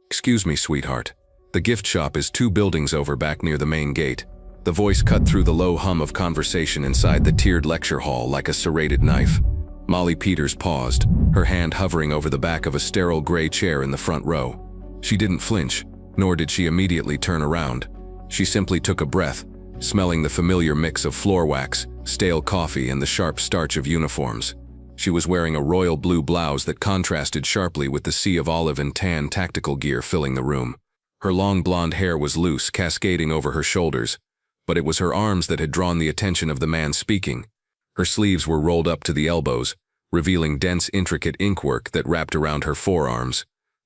"Excuse me, sweetheart. The gift shop is 2 buildings over back near the main gate." The voice cut through the low hum of conversation inside the tiered lecture hall like a serrated knife. Molly Peters paused, her hand hovering over the back of a sterile gray chair in the front row. She didn't flinch, nor did she immediately turn around. She simply took a breath, smelling the familiar mix of floor wax, stale coffee, and the sharp starch of uniforms. She was wearing a royal blue blouse that contrasted sharply with the sea of olive and tan tactical gear filling the room. Her long blonde hair was loose, cascading over her shoulders, but it was her arms that had drawn the attention of the man speaking. Her sleeves were rolled up to the elbows, revealing dense, intricate inkwork that wrapped around her forearms.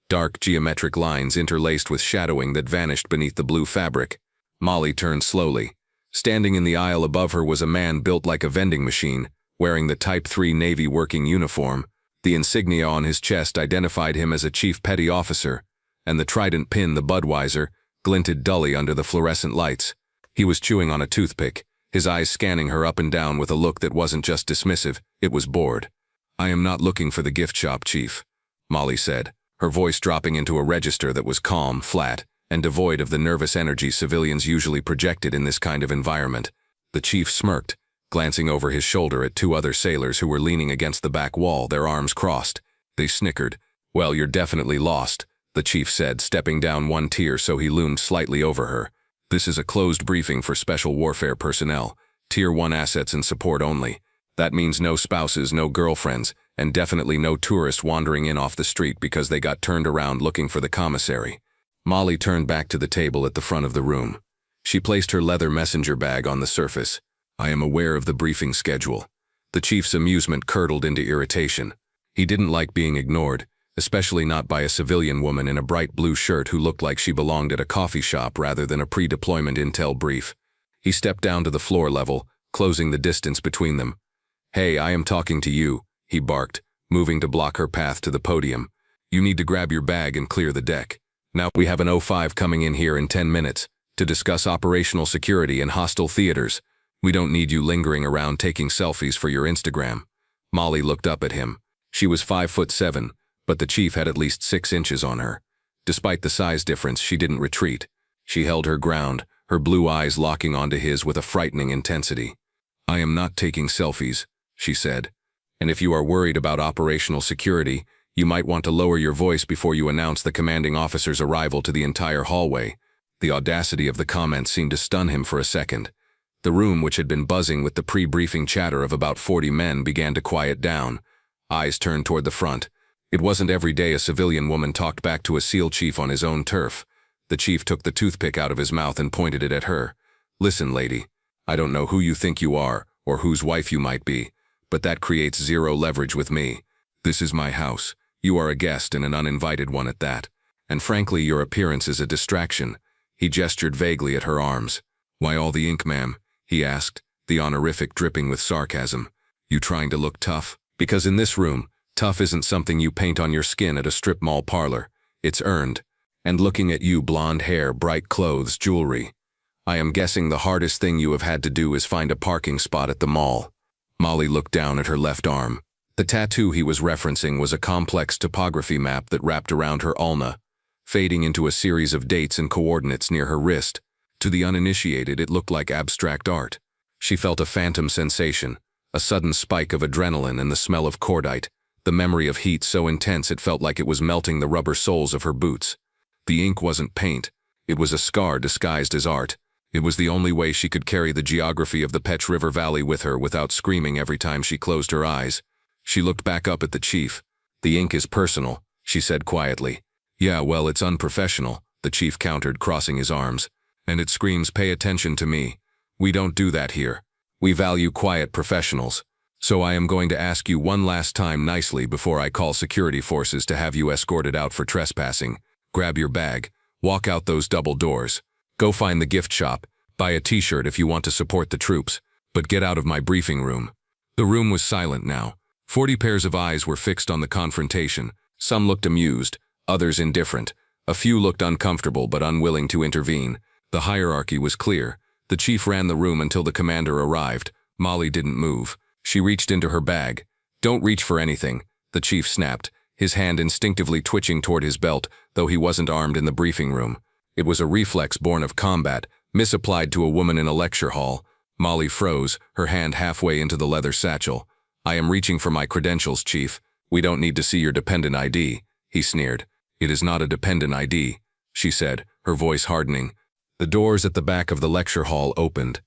Dark, geometric lines interlaced with shadowing that vanished beneath the blue fabric. Molly turned slowly. Standing in the aisle above her was a man built like a vending machine, wearing the Type 3 Navy working uniform. The insignia on his chest identified him as a chief petty officer, and the trident pin, the Budweiser, glinted dully under the fluorescent lights. He was chewing on a toothpick, his eyes scanning her up and down with a look that wasn't just dismissive, it was bored. "I am not looking for the gift shop, Chief," Molly said, her voice dropping into a register that was calm, flat, and devoid of the nervous energy civilians usually projected in this kind of environment. The chief smirked, glancing over his shoulder at 2 other sailors who were leaning against the back wall, their arms crossed. They snickered. "Well, you're definitely lost," the chief said, stepping down 1 tier so he loomed slightly over her. "This is a closed briefing for special warfare personnel, Tier 1 assets and support only. That means no spouses, no girlfriends, and definitely no tourists wandering in off the street because they got turned around looking for the commissary." Molly turned back to the table at the front of the room. She placed her leather messenger bag on the surface. "I am aware of the briefing schedule." The chief's amusement curdled into irritation. He didn't like being ignored, especially not by a civilian woman in a bright blue shirt who looked like she belonged at a coffee shop rather than a pre-deployment intel brief. He stepped down to the floor level, closing the distance between them. "Hey, I am talking to you," he barked, moving to block her path to the podium. "You need to grab your bag and clear the deck. Now, we have an O5 coming in here in 10 minutes to discuss operational security in hostile theaters. We don't need you lingering around taking selfies for your Instagram." Molly looked up at him. She was 5'7", but the chief had at least 6 inches on her. Despite the size difference, she didn't retreat. She held her ground, her blue eyes locking onto his with a frightening intensity. "I am not taking selfies," she said. "And if you are worried about operational security, you might want to lower your voice before you announce the commanding officer's arrival to the entire hallway." The audacity of the comment seemed to stun him for a second. The room, which had been buzzing with the pre-briefing chatter of about 40 men, began to quiet down. Eyes turned toward the front. It wasn't every day a civilian woman talked back to a SEAL chief on his own turf. The chief took the toothpick out of his mouth and pointed it at her. "Listen, lady, I don't know who you think you are or whose wife you might be, but that creates 0 leverage with me. This is my house. You are a guest and an uninvited one at that. And frankly, your appearance is a distraction." He gestured vaguely at her arms. "Why all the ink, ma'am?" he asked, the honorific dripping with sarcasm. "You trying to look tough? Because in this room, tough isn't something you paint on your skin at a strip mall parlor. It's earned. And looking at you, blonde hair, bright clothes, jewelry. I am guessing the hardest thing you have had to do is find a parking spot at the mall." Molly looked down at her left arm. The tattoo he was referencing was a complex topography map that wrapped around her ulna, fading into a series of dates and coordinates near her wrist. To the uninitiated, it looked like abstract art. She felt a phantom sensation, a sudden spike of adrenaline and the smell of cordite, the memory of heat so intense it felt like it was melting the rubber soles of her boots. The ink wasn't paint. It was a scar disguised as art. It was the only way she could carry the geography of the Petch River Valley with her without screaming every time she closed her eyes. She looked back up at the chief. "The ink is personal," she said quietly. "Yeah, well, it's unprofessional," the chief countered, crossing his arms. "And it screams, pay attention to me. We don't do that here. We value quiet professionals. So I am going to ask you one last time nicely before I call security forces to have you escorted out for trespassing. Grab your bag, walk out those double doors. Go find the gift shop, buy a t-shirt if you want to support the troops, but get out of my briefing room." The room was silent now. 40 pairs of eyes were fixed on the confrontation. Some looked amused, others indifferent. A few looked uncomfortable but unwilling to intervene. The hierarchy was clear. The chief ran the room until the commander arrived. Molly didn't move. She reached into her bag. "Don't reach for anything," the chief snapped, his hand instinctively twitching toward his belt, though he wasn't armed in the briefing room. It was a reflex born of combat, misapplied to a woman in a lecture hall. Molly froze, her hand halfway into the leather satchel. "I am reaching for my credentials, Chief. We don't need to see your dependent ID," he sneered. "It is not a dependent ID," she said, her voice hardening. The doors at the back of the lecture hall opened.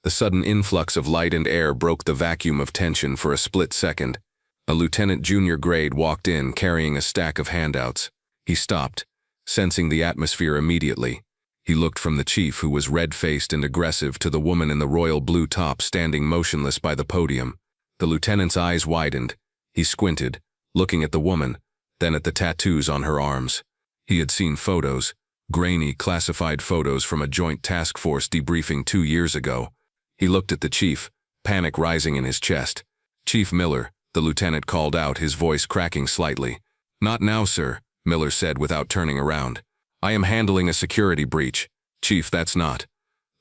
The sudden influx of light and air broke the vacuum of tension for a split second. A lieutenant junior grade walked in carrying a stack of handouts. He stopped, sensing the atmosphere immediately. He looked from the chief, who was red-faced and aggressive, to the woman in the royal blue top standing motionless by the podium. The lieutenant's eyes widened. He squinted, looking at the woman, then at the tattoos on her arms. He had seen photos, grainy, classified photos from a joint task force debriefing 2 years ago. He looked at the chief, panic rising in his chest. "Chief Miller," the lieutenant called out, his voice cracking slightly. "Not now, sir," Miller said without turning around. "I am handling a security breach." "Chief, that's not."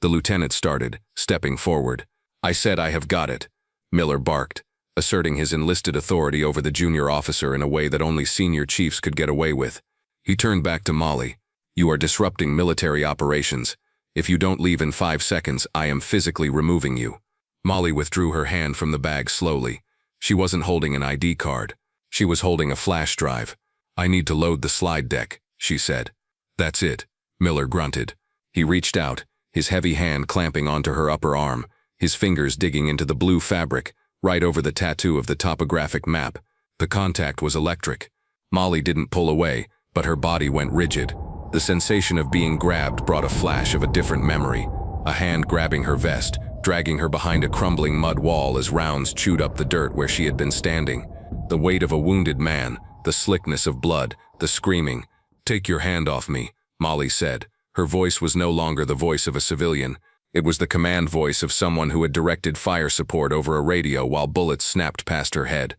The lieutenant started, stepping forward. "I said I have got it," Miller barked, asserting his enlisted authority over the junior officer in a way that only senior chiefs could get away with. He turned back to Molly. "You are disrupting military operations. If you don't leave in 5 seconds, I am physically removing you." Molly withdrew her hand from the bag slowly. She wasn't holding an ID card. She was holding a flash drive. "I need to load the slide deck," she said. "That's it," Miller grunted. He reached out, his heavy hand clamping onto her upper arm, his fingers digging into the blue fabric, right over the tattoo of the topographic map. The contact was electric. Molly didn't pull away, but her body went rigid. The sensation of being grabbed brought a flash of a different memory. A hand grabbing her vest, dragging her behind a crumbling mud wall as rounds chewed up the dirt where she had been standing. The weight of a wounded man, the slickness of blood, the screaming. "Take your hand off me," Molly said. Her voice was no longer the voice of a civilian. It was the command voice of someone who had directed fire support over a radio while bullets snapped past her head.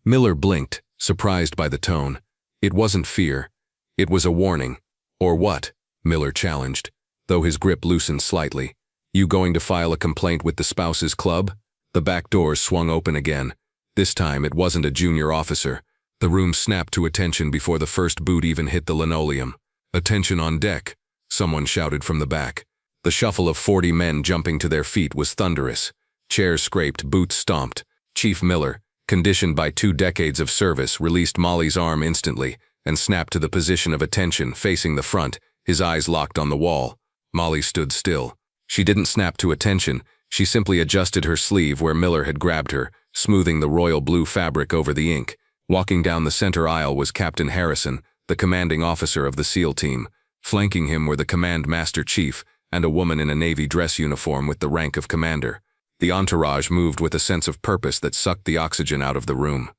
Miller blinked, surprised by the tone. It wasn't fear. It was a warning. "Or what?" Miller challenged, though his grip loosened slightly. "You going to file a complaint with the Spouses Club?" The back doors swung open again. This time it wasn't a junior officer. The room snapped to attention before the first boot even hit the linoleum. "Attention on deck," someone shouted from the back. The shuffle of 40 men jumping to their feet was thunderous. Chairs scraped, boots stomped. Chief Miller, conditioned by 2 decades of service, released Molly's arm instantly and snapped to the position of attention, facing the front, his eyes locked on the wall. Molly stood still. She didn't snap to attention. She simply adjusted her sleeve where Miller had grabbed her, smoothing the royal blue fabric over the ink. Walking down the center aisle was Captain Harrison, the commanding officer of the SEAL team. Flanking him were the Command Master Chief and a woman in a Navy dress uniform with the rank of commander. The entourage moved with a sense of purpose that sucked the oxygen out of the room.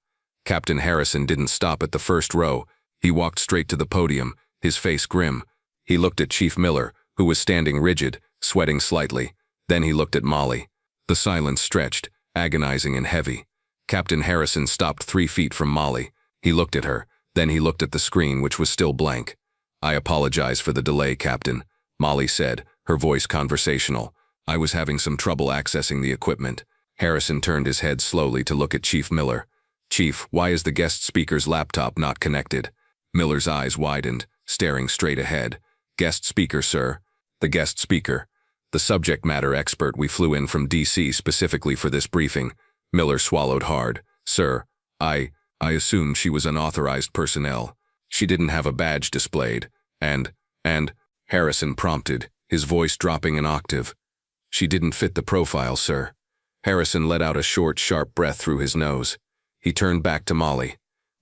Captain Harrison didn't stop at the first row. He walked straight to the podium, his face grim. He looked at Chief Miller, who was standing rigid, sweating slightly. Then he looked at Molly. The silence stretched, agonizing and heavy. Captain Harrison stopped 3 feet from Molly. He looked at her, then he looked at the screen, which was still blank. "I apologize for the delay, Captain," Molly said, her voice conversational. "I was having some trouble accessing the equipment." Harrison turned his head slowly to look at Chief Miller. "Chief, why is the guest speaker's laptop not connected?" Miller's eyes widened, staring straight ahead. "Guest speaker, sir." "The guest speaker. The subject matter expert we flew in from D.C. specifically for this briefing." Miller swallowed hard. "Sir, I assumed she was unauthorized personnel. She didn't have a badge displayed. And, Harrison prompted, his voice dropping an octave. "She didn't fit the profile, sir." Harrison let out a short, sharp breath through his nose. He turned back to Molly.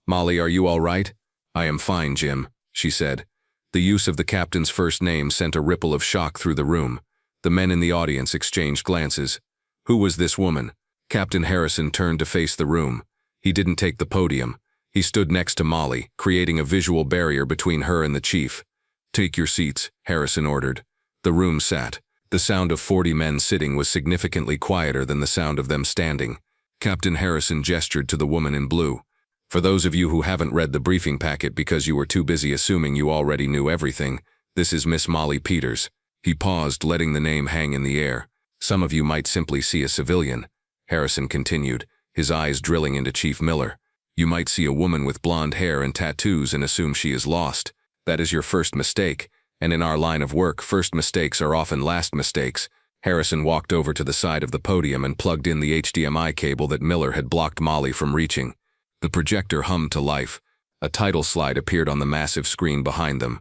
"Molly, are you all right?" "I am fine, Jim," she said. The use of the captain's first name sent a ripple of shock through the room. The men in the audience exchanged glances. Who was this woman? Captain Harrison turned to face the room. He didn't take the podium. He stood next to Molly, creating a visual barrier between her and the chief. "Take your seats," Harrison ordered. The room sat. The sound of 40 men sitting was significantly quieter than the sound of them standing. Captain Harrison gestured to the woman in blue. "For those of you who haven't read the briefing packet because you were too busy assuming you already knew everything, this is Miss Molly Peters." He paused, letting the name hang in the air. "Some of you might simply see a civilian," Harrison continued, his eyes drilling into Chief Miller. You might see a woman with blonde hair and tattoos and assume she is lost. That is your first mistake, and in our line of work, first mistakes are often last mistakes. Harrison walked over to the side of the podium and plugged in the HDMI cable that Miller had blocked Molly from reaching. The projector hummed to life. A title slide appeared on the massive screen behind them.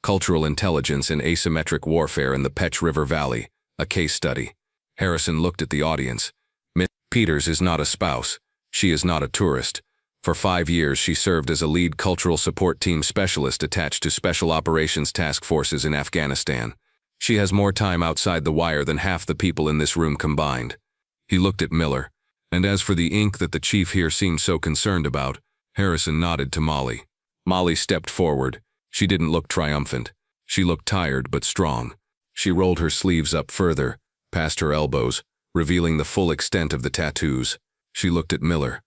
Cultural Intelligence in Asymmetric Warfare in the Petch River Valley, a case study. Harrison looked at the audience. Miss Peters is not a spouse. She is not a tourist. For 5 years, she served as a lead cultural support team specialist attached to Special Operations Task Forces in Afghanistan. She has more time outside the wire than half the people in this room combined. He looked at Miller. And as for the ink that the chief here seemed so concerned about, Harrison nodded to Molly. Molly stepped forward. She didn't look triumphant. She looked tired but strong. She rolled her sleeves up further, past her elbows, revealing the full extent of the tattoos. She looked at Miller.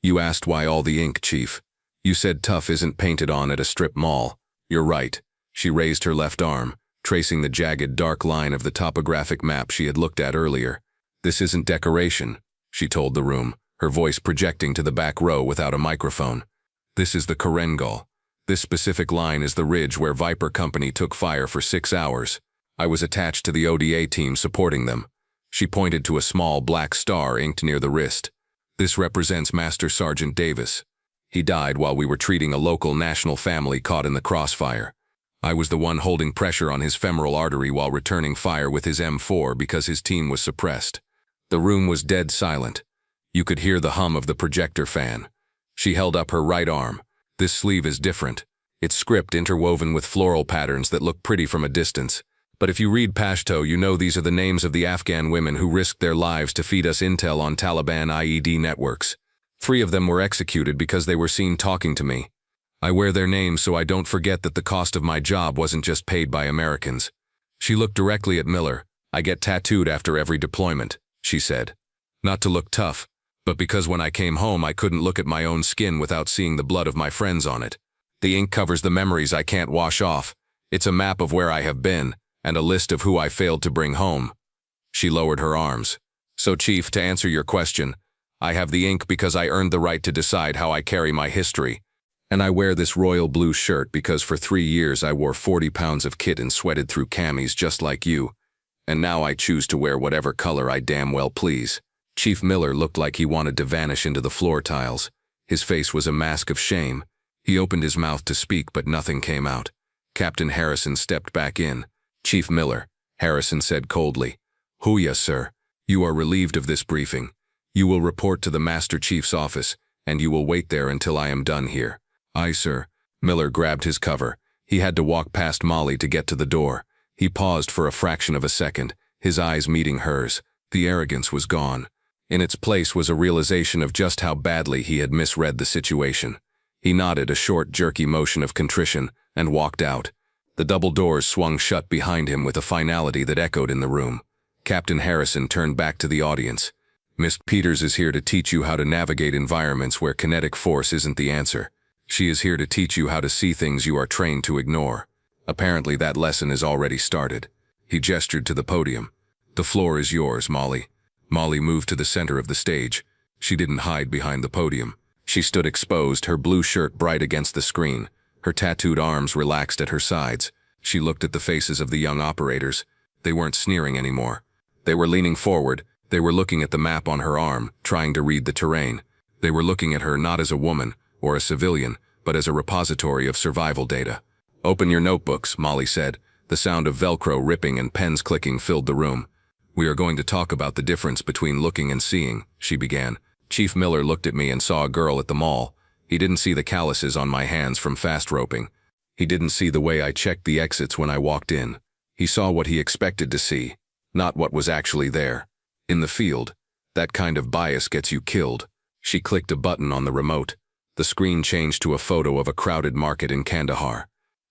You asked why all the ink, Chief. You said tough isn't painted on at a strip mall. You're right. She raised her left arm, tracing the jagged dark line of the topographic map she had looked at earlier. This isn't decoration, she told the room, her voice projecting to the back row without a microphone. This is the Korengul. This specific line is the ridge where Viper Company took fire for 6 hours. I was attached to the ODA team supporting them. She pointed to a small black star inked near the wrist. This represents Master Sergeant Davis. He died while we were treating a local national family caught in the crossfire. I was the one holding pressure on his femoral artery while returning fire with his M4 because his team was suppressed. The room was dead silent. You could hear the hum of the projector fan. She held up her right arm. This sleeve is different. It's script interwoven with floral patterns that look pretty from a distance. But if you read Pashto, you know these are the names of the Afghan women who risked their lives to feed us intel on Taliban IED networks. 3 of them were executed because they were seen talking to me. I wear their names so I don't forget that the cost of my job wasn't just paid by Americans. She looked directly at Miller. I get tattooed after every deployment, she said. Not to look tough, but because when I came home I couldn't look at my own skin without seeing the blood of my friends on it. The ink covers the memories I can't wash off. It's a map of where I have been, and a list of who I failed to bring home. She lowered her arms. So, Chief, to answer your question, I have the ink because I earned the right to decide how I carry my history. And I wear this royal blue shirt because for 3 years I wore 40 pounds of kit and sweated through camis just like you. And now I choose to wear whatever color I damn well please. Chief Miller looked like he wanted to vanish into the floor tiles. His face was a mask of shame. He opened his mouth to speak, but nothing came out. Captain Harrison stepped back in. Chief Miller, Harrison said coldly. Hooyah, sir. You are relieved of this briefing. You will report to the Master Chief's office, and you will wait there until I am done here. Aye, sir. Miller grabbed his cover. He had to walk past Molly to get to the door. He paused for a fraction of a second, his eyes meeting hers. The arrogance was gone. In its place was a realization of just how badly he had misread the situation. He nodded a short, jerky motion of contrition and walked out. The double doors swung shut behind him with a finality that echoed in the room. Captain Harrison turned back to the audience. Miss Peters is here to teach you how to navigate environments where kinetic force isn't the answer. She is here to teach you how to see things you are trained to ignore. Apparently that lesson is already started. He gestured to the podium. The floor is yours, Molly. Molly moved to the center of the stage. She didn't hide behind the podium. She stood exposed, her blue shirt bright against the screen. Her tattooed arms relaxed at her sides. She looked at the faces of the young operators. They weren't sneering anymore. They were leaning forward. They were looking at the map on her arm, trying to read the terrain. They were looking at her not as a woman or a civilian, but as a repository of survival data. Open your notebooks, Molly said. The sound of Velcro ripping and pens clicking filled the room. We are going to talk about the difference between looking and seeing, she began. Chief Miller looked at me and saw a girl at the mall. He didn't see the calluses on my hands from fast roping. He didn't see the way I checked the exits when I walked in. He saw what he expected to see, not what was actually there. In the field, that kind of bias gets you killed. She clicked a button on the remote. The screen changed to a photo of a crowded market in Kandahar.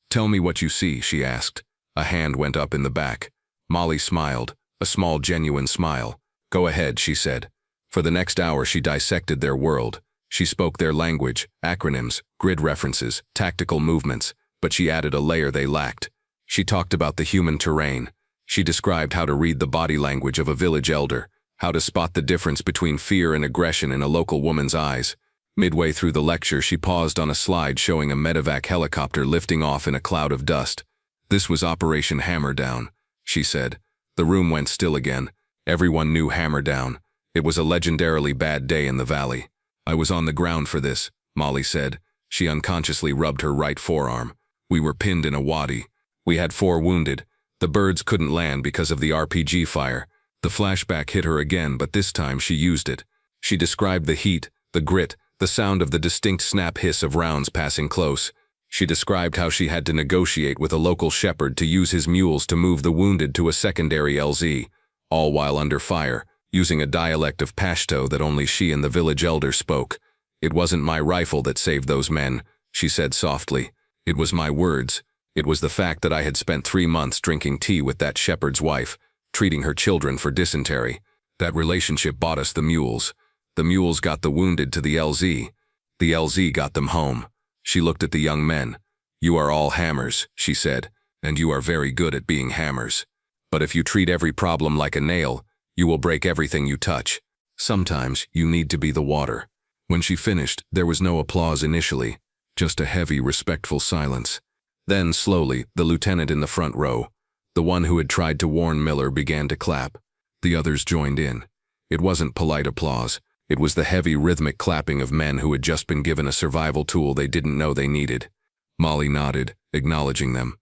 Tell me what you see, she asked. A hand went up in the back. Molly smiled, a small genuine smile. Go ahead, she said. For the next hour she dissected their world. She spoke their language, acronyms, grid references, tactical movements, but she added a layer they lacked. She talked about the human terrain. She described how to read the body language of a village elder, how to spot the difference between fear and aggression in a local woman's eyes. Midway through the lecture, she paused on a slide showing a medevac helicopter lifting off in a cloud of dust. "This was Operation Hammer Down," she said. The room went still again. Everyone knew Hammer Down. It was a legendarily bad day in the valley. "I was on the ground for this," Molly said. She unconsciously rubbed her right forearm. "We were pinned in a wadi. We had 4 wounded. The birds couldn't land because of the RPG fire." The flashback hit her again, but this time she used it. She described the heat, the grit, the sound of the distinct snap hiss of rounds passing close. She described how she had to negotiate with a local shepherd to use his mules to move the wounded to a secondary LZ, all while under fire, using a dialect of Pashto that only she and the village elder spoke. "It wasn't my rifle that saved those men," she said softly. "It was my words. It was the fact that I had spent 3 months drinking tea with that shepherd's wife, treating her children for dysentery. That relationship bought us the mules. The mules got the wounded to the LZ. The LZ got them home." She looked at the young men. "You are all hammers," she said, "and you are very good at being hammers. But if you treat every problem like a nail, you will break everything you touch. Sometimes you need to be the water." When she finished, there was no applause initially, just a heavy, respectful silence. Then, slowly, the lieutenant in the front row, the one who had tried to warn Miller, began to clap. The others joined in. It wasn't polite applause. It was the heavy, rhythmic clapping of men who had just been given a survival tool they didn't know they needed. Molly nodded, acknowledging them.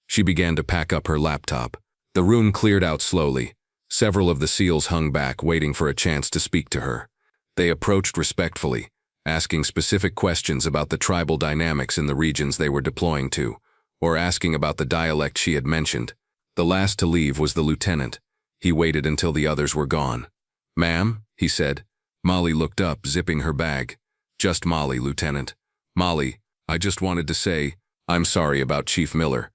She began to pack up her laptop. The room cleared out slowly. Several of the SEALs hung back, waiting for a chance to speak to her. They approached respectfully, asking specific questions about the tribal dynamics in the regions they were deploying to, or asking about the dialect she had mentioned. The last to leave was the lieutenant. He waited until the others were gone. "Ma'am?" he said. Molly looked up, zipping her bag. "Just Molly, Lieutenant. Molly, I just wanted to say, I'm sorry about Chief Miller.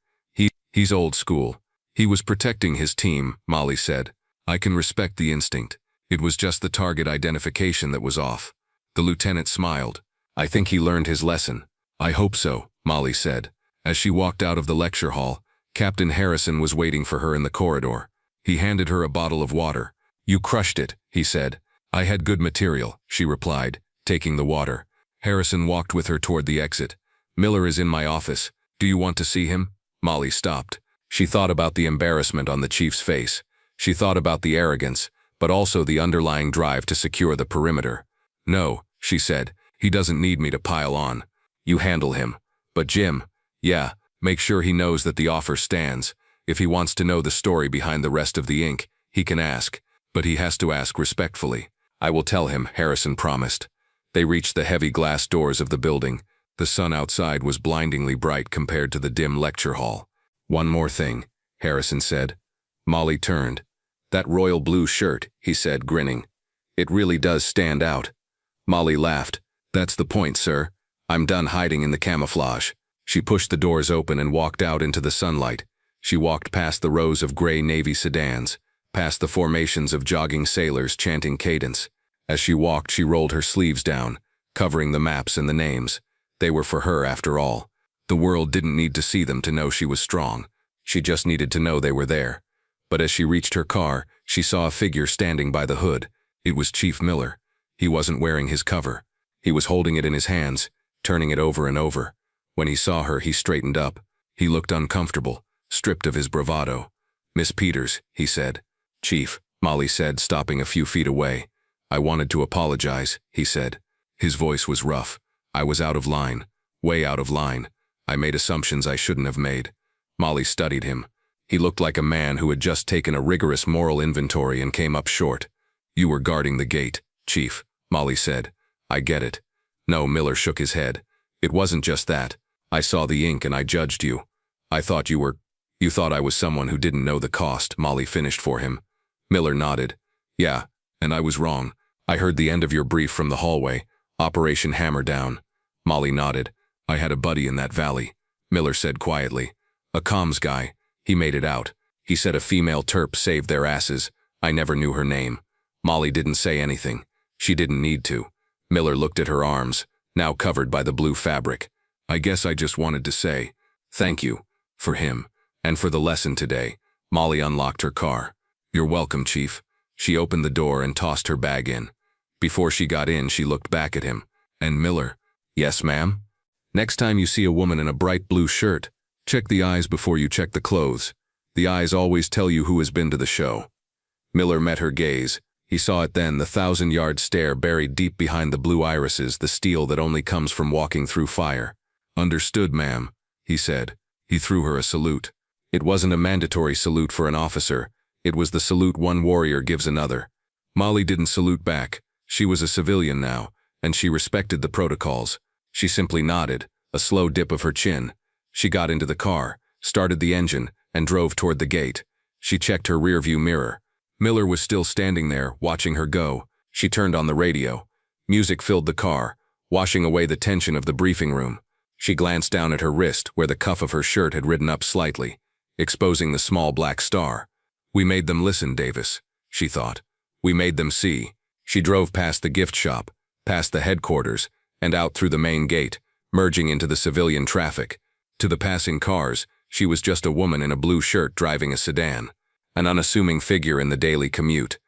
He's old school. He was protecting his team," Molly said. "I can respect the instinct. It was just the target identification that was off." The lieutenant smiled. "I think he learned his lesson." "I hope so," Molly said. As she walked out of the lecture hall, Captain Harrison was waiting for her in the corridor. He handed her a bottle of water. "You crushed it," he said. "I had good material," she replied, taking the water. Harrison walked with her toward the exit. "Miller is in my office. Do you want to see him?" Molly stopped. She thought about the embarrassment on the chief's face. She thought about the arrogance, but also the underlying drive to secure the perimeter. "No," she said. "He doesn't need me to pile on. You handle him. But Jim, yeah, make sure he knows that the offer stands. If he wants to know the story behind the rest of the ink, he can ask, but he has to ask respectfully." "I will tell him," Harrison promised. They reached the heavy glass doors of the building. The sun outside was blindingly bright compared to the dim lecture hall. "One more thing," Harrison said. Molly turned. "That royal blue shirt," he said, grinning. "It really does stand out." Molly laughed. "That's the point, sir. I'm done hiding in the camouflage." She pushed the doors open and walked out into the sunlight. She walked past the rows of gray Navy sedans, past the formations of jogging sailors chanting cadence. As she walked, she rolled her sleeves down, covering the maps and the names. They were for her, after all. The world didn't need to see them to know she was strong. She just needed to know they were there. But as she reached her car, she saw a figure standing by the hood. It was Chief Miller. He wasn't wearing his cover. He was holding it in his hands, turning it over and over. When he saw her, he straightened up. He looked uncomfortable, stripped of his bravado. "Miss Peters," he said. "Chief," Molly said, stopping a few feet away. "I wanted to apologize," he said. His voice was rough. "I was out of line, way out of line. I made assumptions I shouldn't have made." Molly studied him. He looked like a man who had just taken a rigorous moral inventory and came up short. "You were guarding the gate, Chief," Molly said. "I get it." No, Miller shook his head. "It wasn't just that. I saw the ink and I judged you. I thought you thought I was someone who didn't know the cost," Molly finished for him. Miller nodded. "Yeah, and I was wrong. I heard the end of your brief from the hallway. Operation Hammer Down." Molly nodded. "I had a buddy in that valley," Miller said quietly. "A comms guy. He made it out. He said a female Terp saved their asses. I never knew her name." Molly didn't say anything. She didn't need to. Miller looked at her arms, now covered by the blue fabric. "I guess I just wanted to say, thank you, for him, and for the lesson today." Molly unlocked her car. "You're welcome, Chief." She opened the door and tossed her bag in. Before she got in, she looked back at him. And Miller, "Yes, ma'am? Next time you see a woman in a bright blue shirt, check the eyes before you check the clothes. The eyes always tell you who has been to the show." Miller met her gaze. He saw it then, the 1,000-yard stare buried deep behind the blue irises, the steel that only comes from walking through fire. "Understood, ma'am," he said. He threw her a salute. It wasn't a mandatory salute for an officer. It was the salute one warrior gives another. Molly didn't salute back. She was a civilian now, and she respected the protocols. She simply nodded, a slow dip of her chin. She got into the car, started the engine, and drove toward the gate. She checked her rearview mirror. Miller was still standing there, watching her go. She turned on the radio. Music filled the car, washing away the tension of the briefing room. She glanced down at her wrist, where the cuff of her shirt had ridden up slightly, exposing the small black star. "We made them listen, Davis," she thought. "We made them see." She drove past the gift shop, past the headquarters, and out through the main gate, merging into the civilian traffic. To the passing cars, she was just a woman in a blue shirt driving a sedan, an unassuming figure in the daily commute.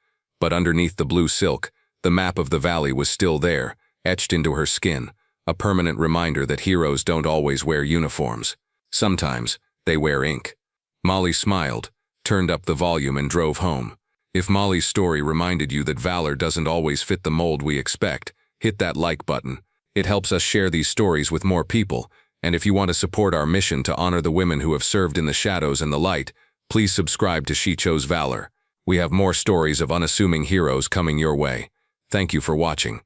But underneath the blue silk, the map of the valley was still there, etched into her skin, a permanent reminder that heroes don't always wear uniforms. Sometimes, they wear ink. Molly smiled, turned up the volume, and drove home. If Molly's story reminded you that valor doesn't always fit the mold we expect, hit that like button. It helps us share these stories with more people, and if you want to support our mission to honor the women who have served in the shadows and the light, please subscribe to She Chose Valor. We have more stories of unassuming heroes coming your way. Thank you for watching.